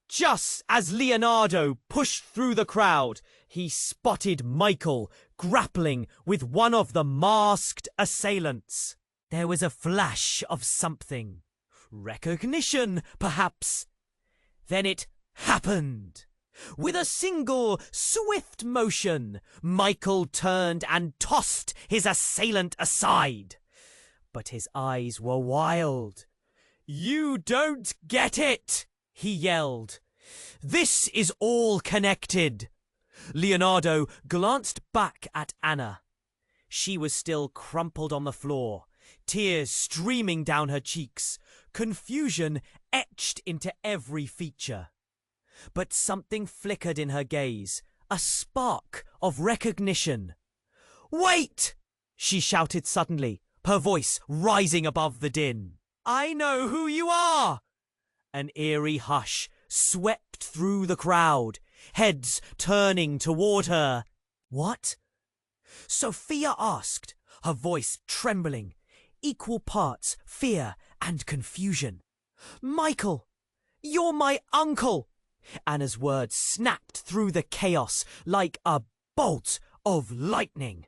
Just as Leonardo pushed through the crowd, he spotted Michael grappling with one of the masked assailants. There was a flash of something. Recognition, perhaps. Then it happened. With a single, swift motion, Michael turned and tossed his assailant aside. But his eyes were wild. "You don't get it!" he yelled. "This is all connected." Leonardo glanced back at Anna. She was still crumpled on the floor, tears streaming down her cheeks, confusion etched into every feature. But something flickered in her gaze, a spark of recognition. "Wait!" she shouted suddenly, her voice rising above the din. "I know who you are!" An eerie hush swept through the crowd, heads turning toward her. "What?" Sophia asked, her voice trembling, equal parts fear and confusion. "Michael, you're my uncle!" Anna's words snapped through the chaos like a bolt of lightning.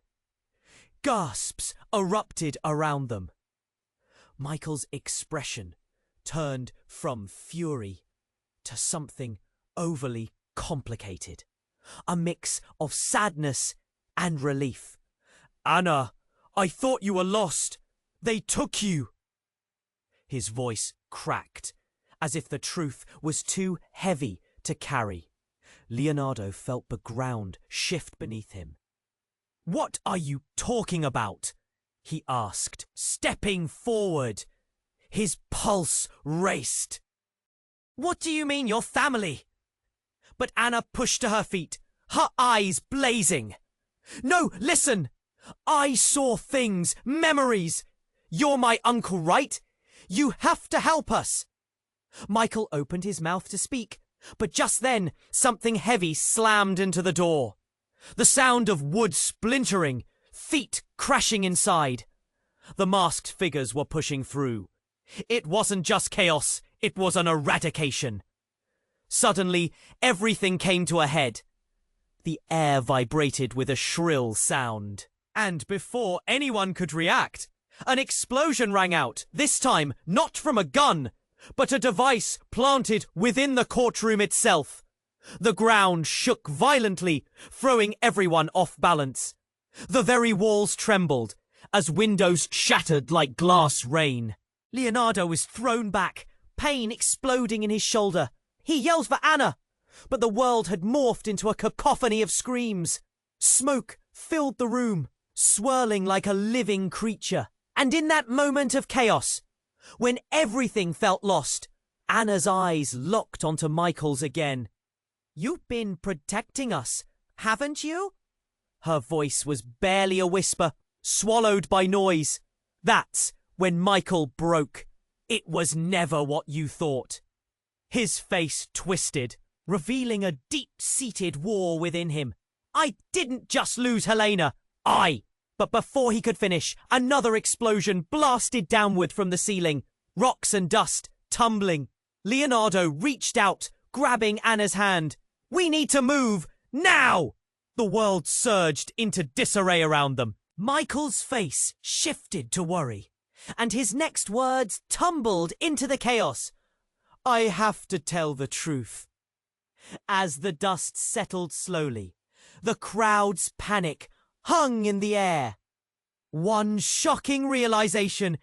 Gasps erupted around them. Michael's expression turned from fury to something overly complicated, a mix of sadness and relief. "Anna, I thought you were lost. They took you." His voice cracked, as if the truth was too heavy to carry. Leonardo felt the ground shift beneath him. "What are you talking about?" he asked, stepping forward. His pulse raced. "What do you mean, your family?" But Anna pushed to her feet, her eyes blazing. "No, listen! I saw things, memories. You're my uncle, right? You have to help us." Michael opened his mouth to speak, but just then something heavy slammed into the door. The sound of wood splintering, feet crashing inside. The masked figures were pushing through. It wasn't just chaos, it was an eradication. Suddenly, everything came to a head. The air vibrated with a shrill sound. And before anyone could react, an explosion rang out, this time not from a gun, but a device planted within the courtroom itself. The ground shook violently, throwing everyone off balance. The very walls trembled, as windows shattered like glass rain. Leonardo was thrown back, pain exploding in his shoulder. He yelled for Anna, but the world had morphed into a cacophony of screams. Smoke filled the room, swirling like a living creature. And in that moment of chaos, when everything felt lost, Anna's eyes locked onto Michael's again. "You've been protecting us, haven't you?" Her voice was barely a whisper, swallowed by noise. That's when Michael broke. "It was never what you thought." His face twisted, revealing a deep-seated war within him. "I didn't just lose Helena, But before he could finish, another explosion blasted downward from the ceiling, rocks and dust tumbling. Leonardo reached out, grabbing Anna's hand. "We need to move, now!" The world surged into disarray around them. Michael's face shifted to worry, and his next words tumbled into the chaos. "I have to tell the truth." As the dust settled slowly, the crowd's panic hung in the air. One shocking realization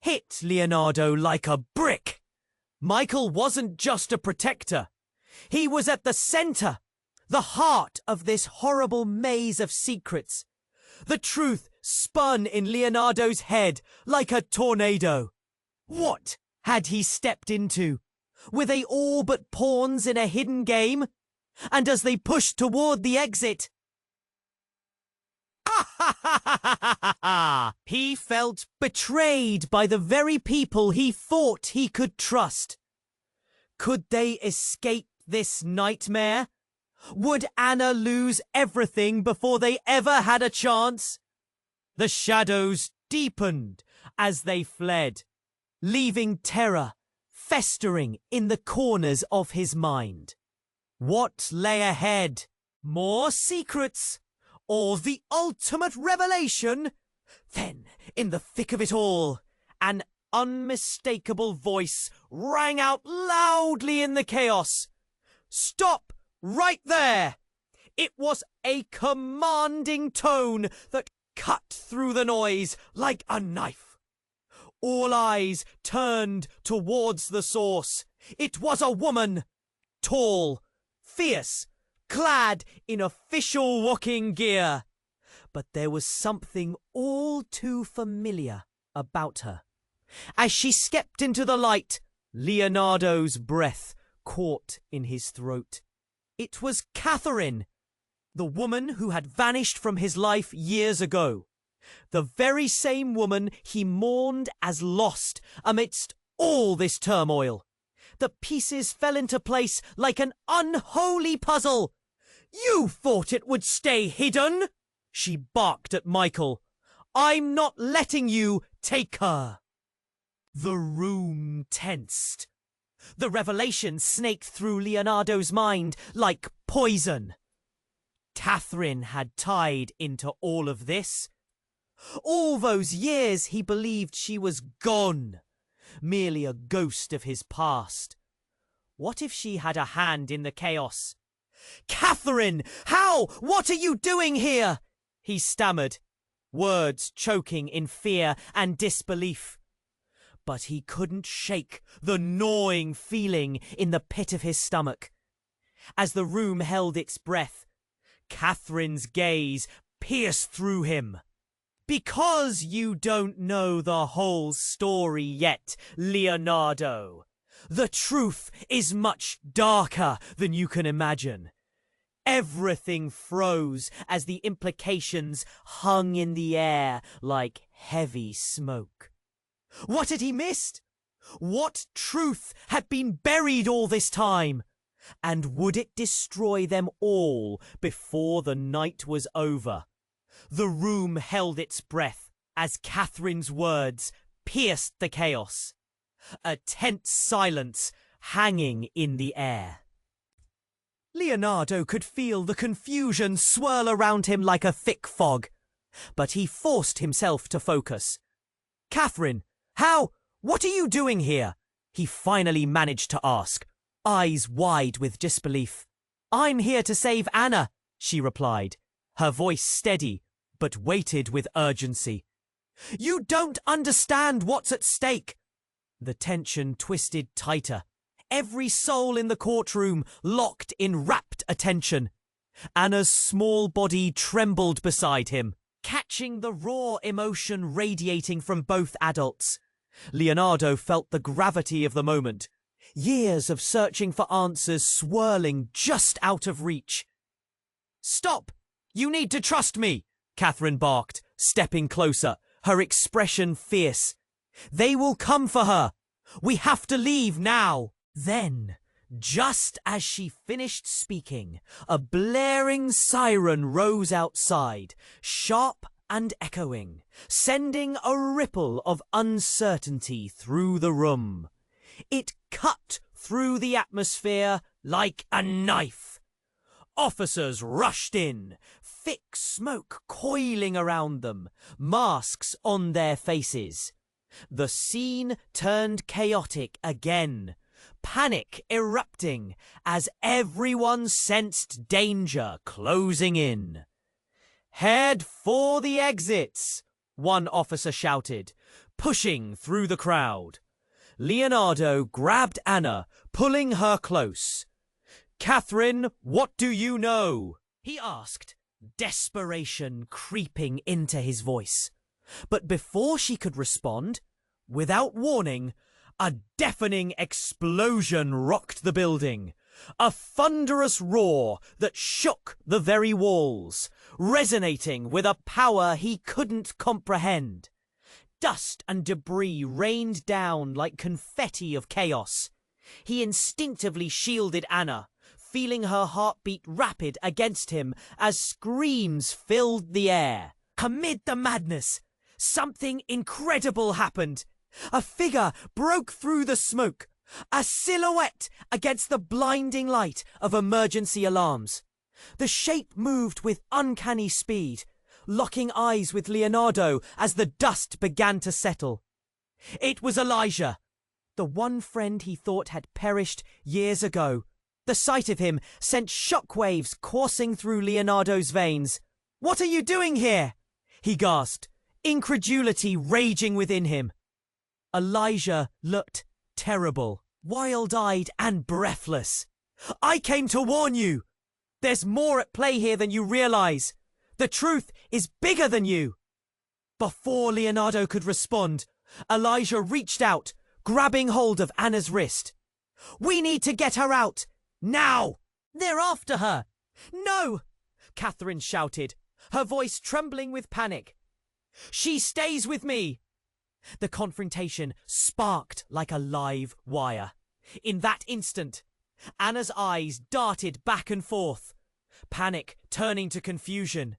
hit Leonardo like a brick. Michael wasn't just a protector. He was at the center, the heart of this horrible maze of secrets. The truth spun in Leonardo's head like a tornado. What had he stepped into? Were they all but pawns in a hidden game? And as they pushed toward the exit, he felt betrayed by the very people he thought he could trust. Could they escape this nightmare? Would Anna lose everything before they ever had a chance? The shadows deepened as they fled, leaving terror festering in the corners of his mind. What lay ahead? More secrets? Or the ultimate revelation? Then, in the thick of it all, an unmistakable voice rang out loudly in the chaos. "Stop right there!" It was a commanding tone that cut through the noise like a knife. All eyes turned towards the source. It was a woman, tall, fierce, clad in official walking gear. But there was something all too familiar about her. As she stepped into the light, Leonardo's breath caught in his throat. It was Catherine, the woman who had vanished from his life years ago. The very same woman he mourned as lost amidst all this turmoil. The pieces fell into place like an unholy puzzle. "You thought it would stay hidden?" she barked at Michael. "I'm not letting you take her." The room tensed. The revelation snaked through Leonardo's mind like poison. Catherine had tied into all of this. All those years he believed she was gone, merely a ghost of his past. What if she had a hand in the chaos? "Catherine! How? What are you doing here?" he stammered, words choking in fear and disbelief. But he couldn't shake the gnawing feeling in the pit of his stomach. As the room held its breath, Catherine's gaze pierced through him. "Because you don't know the whole story yet, Leonardo. The truth is much darker than you can imagine." Everything froze as the implications hung in the air like heavy smoke. What had he missed? What truth had been buried all this time? And would it destroy them all before the night was over? The room held its breath as Catherine's words pierced the chaos. A tense silence hanging in the air. Leonardo could feel the confusion swirl around him like a thick fog, but he forced himself to focus. "Catherine, how? What are you doing here?" he finally managed to ask, eyes wide with disbelief. "I'm here to save Anna," she replied, her voice steady but weighted with urgency. "You don't understand what's at stake." The tension twisted tighter, every soul in the courtroom locked in rapt attention. Anna's small body trembled beside him, catching the raw emotion radiating from both adults. Leonardo felt the gravity of the moment, years of searching for answers swirling just out of reach. "Stop! You need to trust me," Catherine barked, stepping closer, her expression fierce. "They will come for her. We have to leave now." Then, just as she finished speaking, a blaring siren rose outside, sharp and echoing, sending a ripple of uncertainty through the room. It cut through the atmosphere like a knife. Officers rushed in, thick smoke coiling around them, masks on their faces. The scene turned chaotic again, panic erupting as everyone sensed danger closing in. "Head for the exits," one officer shouted, pushing through the crowd. Leonardo grabbed Anna, pulling her close. "Catherine, what do you know?" he asked, desperation creeping into his voice. But before she could respond, without warning, a deafening explosion rocked the building. A thunderous roar that shook the very walls, resonating with a power he couldn't comprehend. Dust and debris rained down like confetti of chaos. He instinctively shielded Anna, feeling her heartbeat rapid against him as screams filled the air. Amid the madness, something incredible happened. A figure broke through the smoke, a silhouette against the blinding light of emergency alarms. The shape moved with uncanny speed, locking eyes with Leonardo as the dust began to settle. It was Elijah, the one friend he thought had perished years ago. The sight of him sent shockwaves coursing through Leonardo's veins. "What are you doing here?" he gasped, incredulity raging within him. Elijah looked terrible, wild-eyed and breathless. "I came to warn you. There's more at play here than you realize. The truth is bigger than you." Before Leonardo could respond, Elijah reached out, grabbing hold of Anna's wrist. "We need to get her out. Now! They're after her!" "No!" Catherine shouted, her voice trembling with panic. "She stays with me!" The confrontation sparked like a live wire. In that instant, Anna's eyes darted back and forth, panic turning to confusion.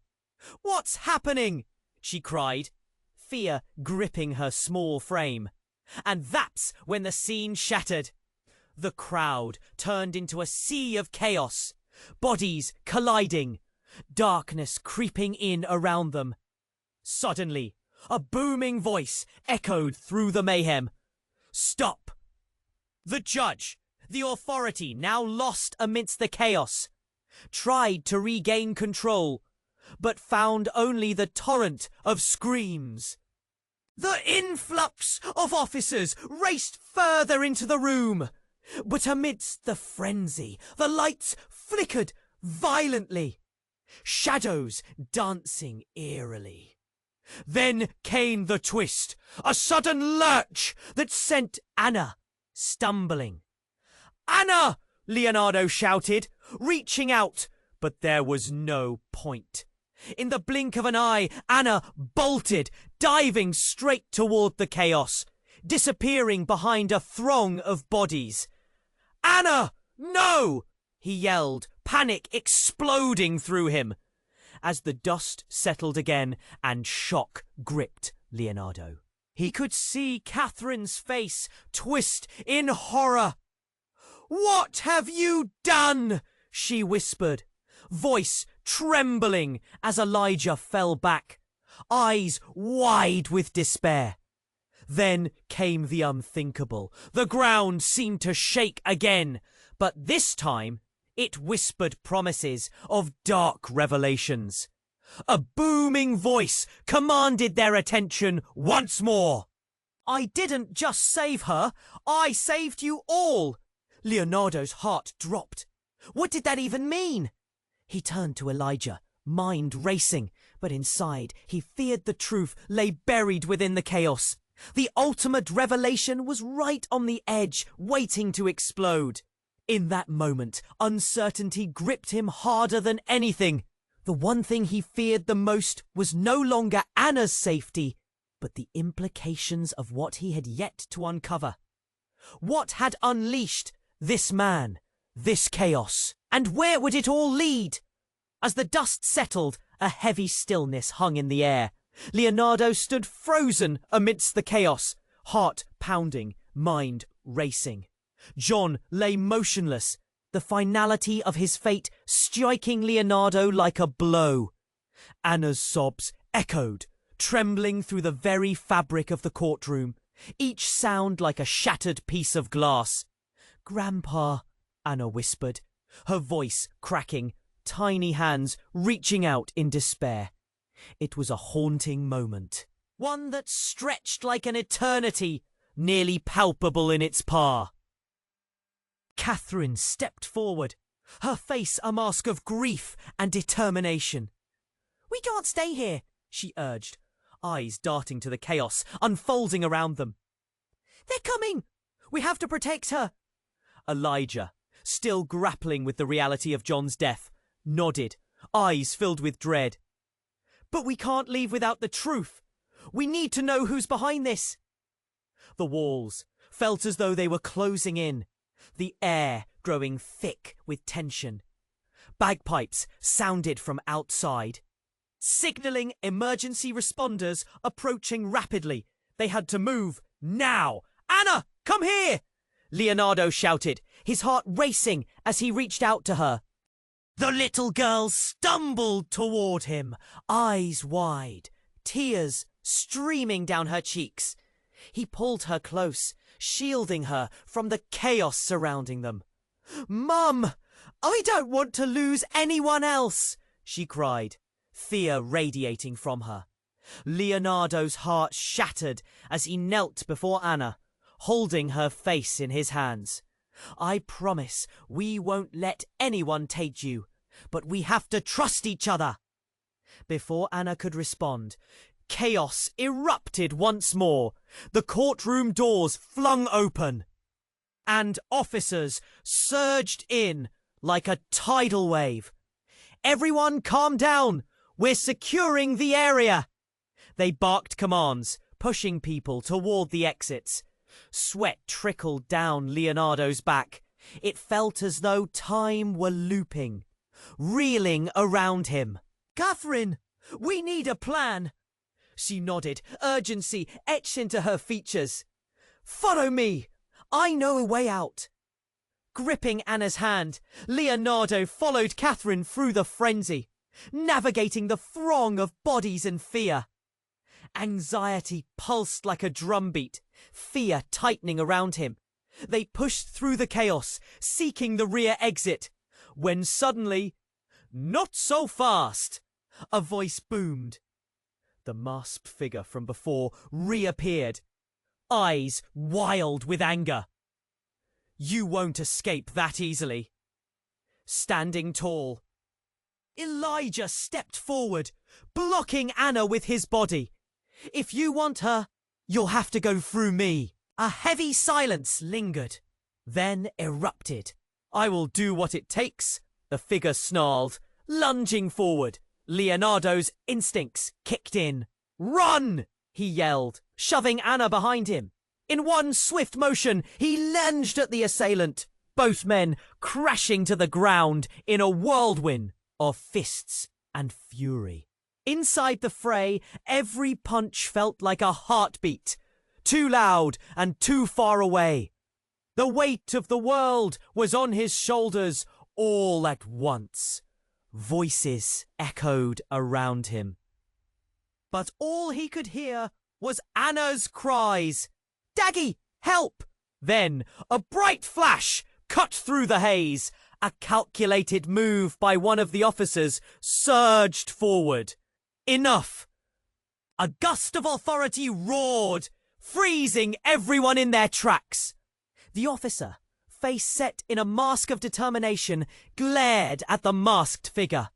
"What's happening?" she cried, fear gripping her small frame. And that's when the scene shattered. The crowd turned into a sea of chaos, bodies colliding, darkness creeping in around them. Suddenly, a booming voice echoed through the mayhem. "Stop!" The judge, the authority now lost amidst the chaos, tried to regain control, but found only the torrent of screams. The influx of officers raced further into the room, but amidst the frenzy, the lights flickered violently, shadows dancing eerily. Then came the twist, a sudden lurch that sent Anna stumbling. "Anna!" Leonardo shouted, reaching out, but there was no point. In the blink of an eye, Anna bolted, diving straight toward the chaos, disappearing behind a throng of bodies. "Anna, no!" he yelled, panic exploding through him. As the dust settled again and shock gripped Leonardo, he could see Catherine's face twist in horror. "What have you done?" she whispered, voice trembling as Elijah fell back, eyes wide with despair. Then came the unthinkable. The ground seemed to shake again, but this time it whispered promises of dark revelations. A booming voice commanded their attention once more. "I didn't just save her, I saved you all!" Leonardo's heart dropped. What did that even mean? He turned to Elijah, mind racing, but inside he feared the truth lay buried within the chaos. The ultimate revelation was right on the edge, waiting to explode. In that moment, uncertainty gripped him harder than anything. The one thing he feared the most was no longer Anna's safety, but the implications of what he had yet to uncover. What had unleashed this man, this chaos? And where would it all lead? As the dust settled, a heavy stillness hung in the air. Leonardo stood frozen amidst the chaos, heart pounding, mind racing. John lay motionless, the finality of his fate striking Leonardo like a blow. Anna's sobs echoed, trembling through the very fabric of the courtroom, each sound like a shattered piece of glass. "Grandpa," Anna whispered, her voice cracking, tiny hands reaching out in despair. It was a haunting moment, one that stretched like an eternity, nearly palpable in its power. Catherine stepped forward, her face a mask of grief and determination. "We can't stay here," she urged, eyes darting to the chaos unfolding around them. "They're coming! We have to protect her!" Elijah, still grappling with the reality of John's death, nodded, eyes filled with dread. "But we can't leave without the truth. We need to know who's behind this." The walls felt as though they were closing in, the air growing thick with tension. Bagpipes sounded from outside, signaling emergency responders approaching rapidly. They had to move now. "Anna, come here!" Leonardo shouted, his heart racing as he reached out to her. The little girl stumbled toward him, eyes wide, tears streaming down her cheeks. He pulled her close, shielding her from the chaos surrounding them. "Mum, I don't want to lose anyone else," she cried, fear radiating from her. Leonardo's heart shattered as he knelt before Anna, holding her face in his hands. "I promise we won't let anyone take you, but we have to trust each other." Before Anna could respond, chaos erupted once more. The courtroom doors flung open, and officers surged in like a tidal wave. "Everyone calm down! We're securing the area!" They barked commands, pushing people toward the exits. Sweat trickled down Leonardo's back. It felt as though time were looping, reeling around him. "Catherine, we need a plan." She nodded, urgency etched into her features. "Follow me. I know a way out." Gripping Anna's hand, Leonardo followed Catherine through the frenzy, navigating the throng of bodies and fear. Anxiety pulsed like a drumbeat, fear tightening around him. They pushed through the chaos, seeking the rear exit, when suddenly, "Not so fast!" a voice boomed. The masked figure from before reappeared, eyes wild with anger. "You won't escape that easily." Standing tall, Elijah stepped forward, blocking Anna with his body. "If you want her, you'll have to go through me." A heavy silence lingered, then erupted. "I will do what it takes," the figure snarled, lunging forward. Leonardo's instincts kicked in. "Run!" he yelled, shoving Anna behind him. In one swift motion, he lunged at the assailant, both men crashing to the ground in a whirlwind of fists and fury. Inside the fray, every punch felt like a heartbeat, too loud and too far away. The weight of the world was on his shoulders all at once. Voices echoed around him, but all he could hear was Anna's cries. "Daggy, help!" Then a bright flash cut through the haze. A calculated move by one of the officers surged forward. Enough! A gust of authority roared, freezing everyone in their tracks. The officer, face set in a mask of determination, glared at the masked figure.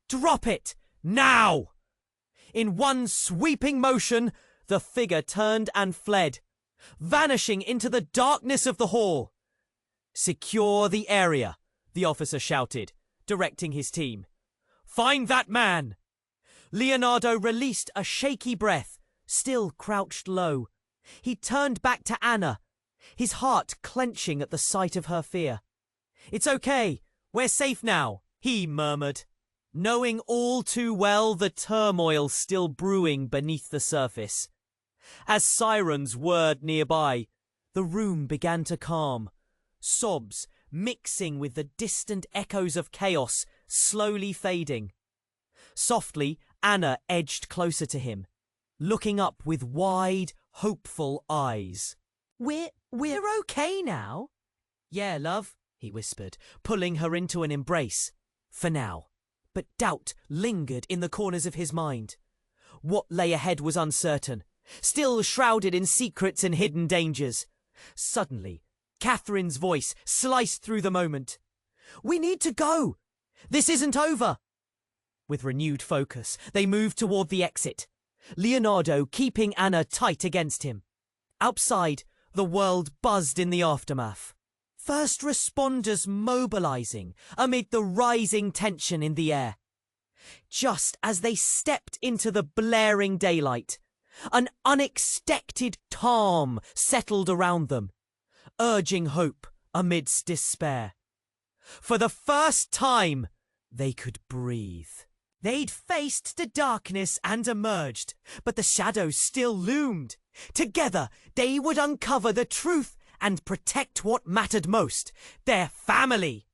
"Drop it! Now!" In one sweeping motion, the figure turned and fled, vanishing into the darkness of the hall. "Secure the area," the officer shouted, directing his team. "Find that man!" Leonardo released a shaky breath, still crouched low. He turned back to Anna, his heart clenching at the sight of her fear. "It's okay. We're safe now," he murmured, knowing all too well the turmoil still brewing beneath the surface. As sirens whirred nearby, the room began to calm, sobs mixing with the distant echoes of chaos slowly fading. Softly, Anna edged closer to him, looking up with wide, hopeful eyes. We're okay now." "Yeah, love," he whispered, pulling her into an embrace. For now. But doubt lingered in the corners of his mind. What lay ahead was uncertain, still shrouded in secrets and hidden dangers. Suddenly, Catherine's voice sliced through the moment. "We need to go! This isn't over!" With renewed focus, they moved toward the exit, Leonardo keeping Anna tight against him. Outside, the world buzzed in the aftermath. First responders mobilizing amid the rising tension in the air. Just as they stepped into the blaring daylight, an unexpected calm settled around them, urging hope amidst despair. For the first time, they could breathe. They'd faced the darkness and emerged, but the shadows still loomed. Together, they would uncover the truth and protect what mattered most, their family.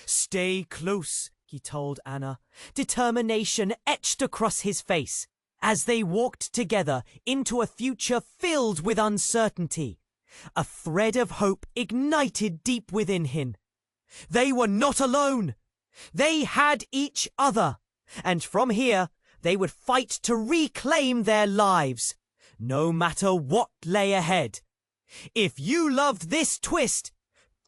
"Stay close," he told Anna, determination etched across his face, as they walked together into a future filled with uncertainty. A thread of hope ignited deep within him. They were not alone. They had each other. And from here, they would fight to reclaim their lives, no matter what lay ahead. If you loved this twist,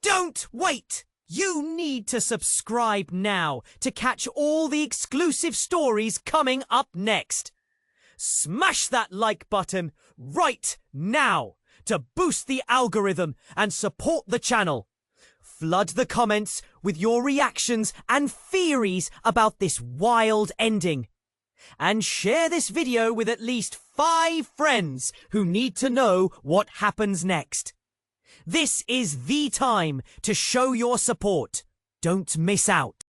don't wait! You need to subscribe now to catch all the exclusive stories coming up next. Smash that like button right now to boost the algorithm and support the channel. Flood the comments with your reactions and theories about this wild ending. And share this video with at least 5 friends who need to know what happens next. This is the time to show your support. Don't miss out.